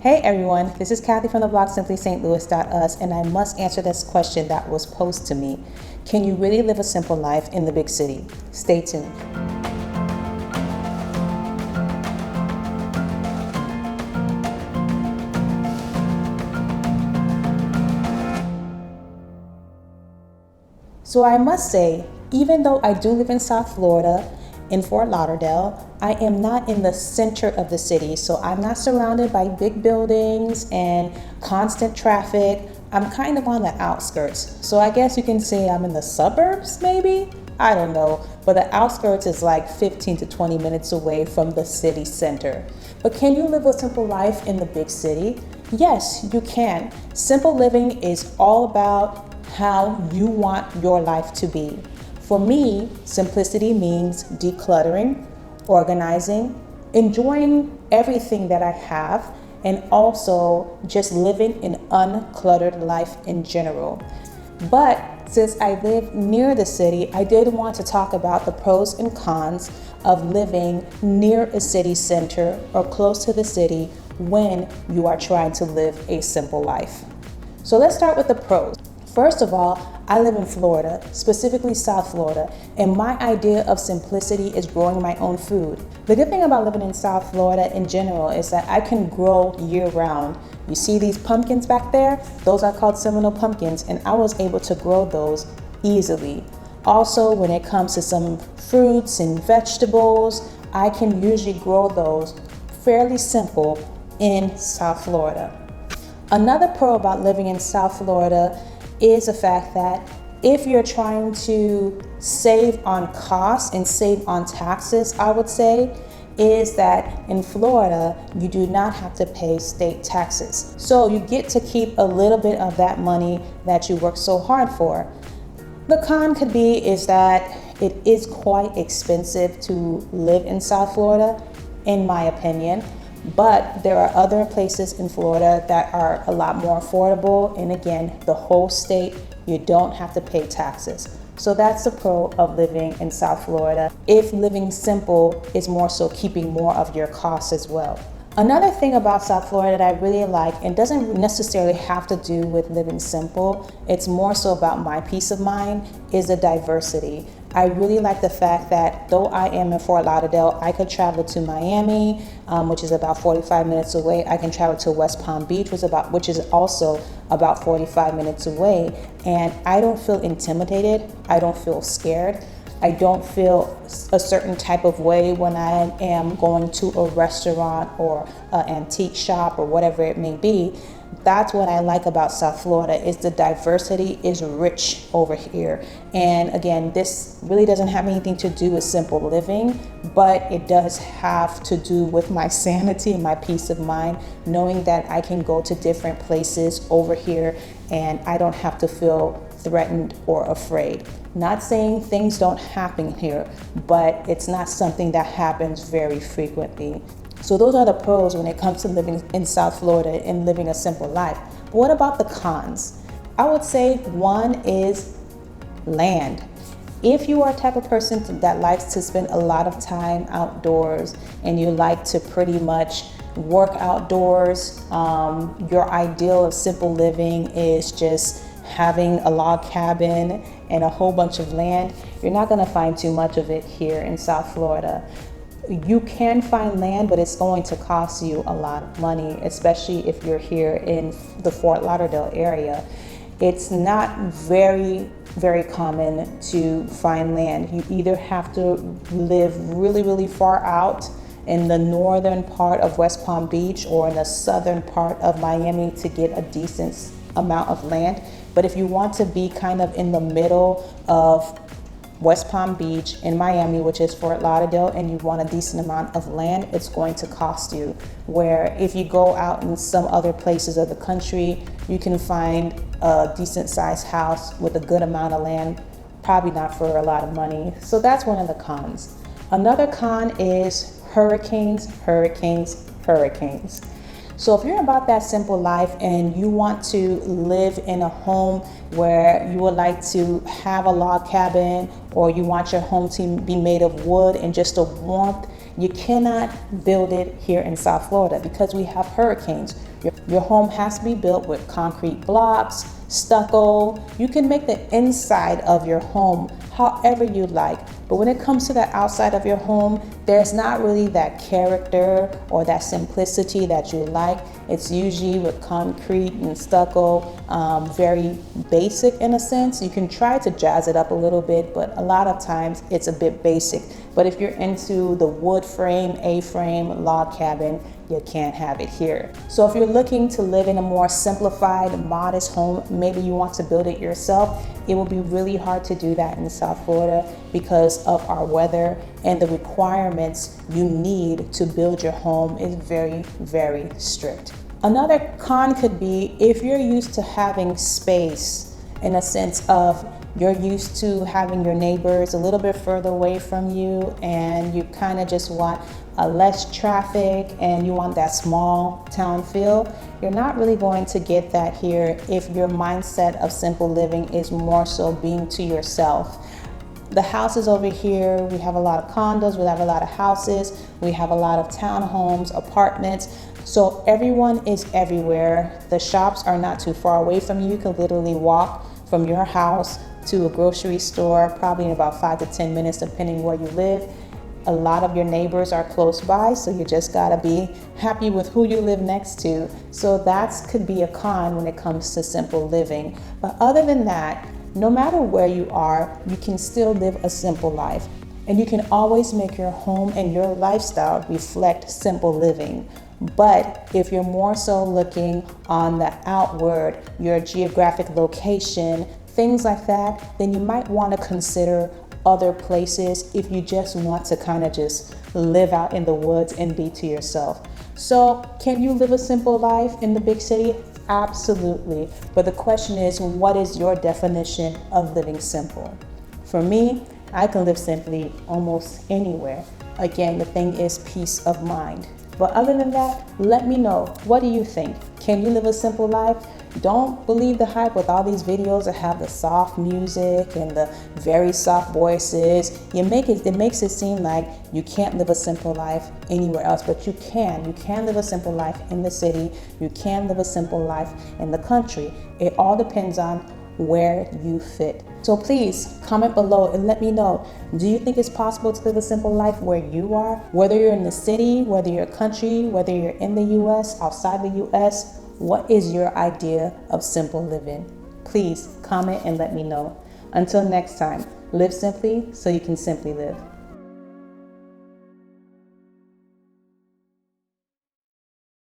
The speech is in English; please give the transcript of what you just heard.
Hey everyone, this is Kathy from the blog SimplySt.Louis.us, and I must answer this question that was posed to me. Can you really live a simple life in the big city? Stay tuned. So I must say, even though I do live in South Florida, in Fort Lauderdale, I am not in the center of the city, so I'm not surrounded by big buildings and constant traffic. I'm kind of on the outskirts. So I guess you can say I'm in the suburbs, maybe? I don't know, but the outskirts is like 15 to 20 minutes away from the city center. But can you live a simple life in the big city? Yes, you can. Simple living is all about how you want your life to be. For me, simplicity means decluttering, organizing, enjoying everything that I have, and also just living an uncluttered life in general. But since I live near the city, I did want to talk about the pros and cons of living near a city center or close to the city when you are trying to live a simple life. So let's start with the pros. First of all, I live in Florida, specifically South Florida, and my idea of simplicity is growing my own food. The good thing about living in South Florida in general is that I can grow year round. You see these pumpkins back there? Those are called Seminole pumpkins, and I was able to grow those easily. Also, when it comes to some fruits and vegetables, I can usually grow those fairly simple in South Florida. Another pro about living in South Florida is the fact that if you're trying to save on costs and save on taxes, I would say, is that in Florida, you do not have to pay state taxes. So you get to keep a little bit of that money that you work so hard for. The con could be is that it is quite expensive to live in South Florida, in my opinion. But there are other places in Florida that are a lot more affordable. And again, the whole state, you don't have to pay taxes. So that's the pro of living in South Florida. If living simple is more so keeping more of your costs as well. Another thing about South Florida that I really like, and doesn't necessarily have to do with living simple, it's more so about my peace of mind, is the diversity. I really like the fact that though I am in Fort Lauderdale, I could travel to Miami, which is about 45 minutes away. I can travel to West Palm Beach, which is also about 45 minutes away. And I don't feel intimidated. I don't feel scared. I don't feel a certain type of way when I am going to a restaurant or an antique shop or whatever it may be. That's what I like about South Florida, is the diversity is rich over here. And again, this really doesn't have anything to do with simple living, but it does have to do with my sanity and my peace of mind, knowing that I can go to different places over here and I don't have to feel threatened or afraid. Not saying things don't happen here, but it's not something that happens very frequently. So those are the pros when it comes to living in South Florida and living a simple life. But what about the cons? I would say one is land. If you are a type of person that likes to spend a lot of time outdoors and you like to pretty much work outdoors, your ideal of simple living is just having a log cabin and a whole bunch of land, you're not going to find too much of it here in South Florida. You can find land, but it's going to cost you a lot of money, especially if you're here in the Fort Lauderdale area. It's not very, very common to find land. You either have to live really, really far out in the northern part of West Palm Beach or in the southern part of Miami to get a decent amount of land. But if you want to be kind of in the middle of West Palm Beach in Miami, which is Fort Lauderdale, and you want a decent amount of land, it's going to cost you. Where if you go out in some other places of the country, you can find a decent sized house with a good amount of land, probably not for a lot of money. So that's one of the cons. Another con is hurricanes, hurricanes, hurricanes. So if you're about that simple life and you want to live in a home where you would like to have a log cabin, or you want your home to be made of wood and just a warmth, you cannot build it here in South Florida because we have hurricanes. Your home has to be built with concrete blocks, stucco. You can make the inside of your home however you like. But when it comes to the outside of your home, there's not really that character or that simplicity that you like. It's usually with concrete and stucco, very basic in a sense. You can try to jazz it up a little bit, but a lot of times it's a bit basic. But if you're into the wood frame, A-frame, log cabin, you can't have it here. So if you're looking to live in a more simplified, modest home, maybe you want to build it yourself, it will be really hard to do that in South Florida because of our weather, and the requirements you need to build your home is very, very strict. Another con could be if you're used to having space, in a sense of you're used to having your neighbors a little bit further away from you, and you kind of just want less traffic and you want that small town feel. You're not really going to get that here if your mindset of simple living is more so being to yourself. The houses over here, we have a lot of condos, we have a lot of houses, we have a lot of townhomes, apartments. So everyone is everywhere. The shops are not too far away from you. You can literally walk from your house to a grocery store, probably in about 5 to 10 minutes, depending where you live. A lot of your neighbors are close by, so you just gotta be happy with who you live next to. So that could be a con when it comes to simple living. But other than that, no matter where you are, you can still live a simple life. And you can always make your home and your lifestyle reflect simple living. But if you're more so looking on the outward, your geographic location, things like that, then you might want to consider other places if you just want to kind of just live out in the woods and be to yourself. So can you live a simple life in the big city? Absolutely. But the question is, what is your definition of living simple? For me, I can live simply almost anywhere. Again, the thing is peace of mind. But other than that, let me know. What do you think? Can you live a simple life? Don't believe the hype with all these videos that have the soft music and the very soft voices. It makes it seem like you can't live a simple life anywhere else, but you can. You can live a simple life in the city. You can live a simple life in the country. It all depends on where you fit. So please comment below and let me know, do you think it's possible to live a simple life where you are? Whether you're in the city, whether you're a country, whether you're in the US, outside the US, what is your idea of simple living? Please comment and let me know. Until next time, live simply so you can simply live.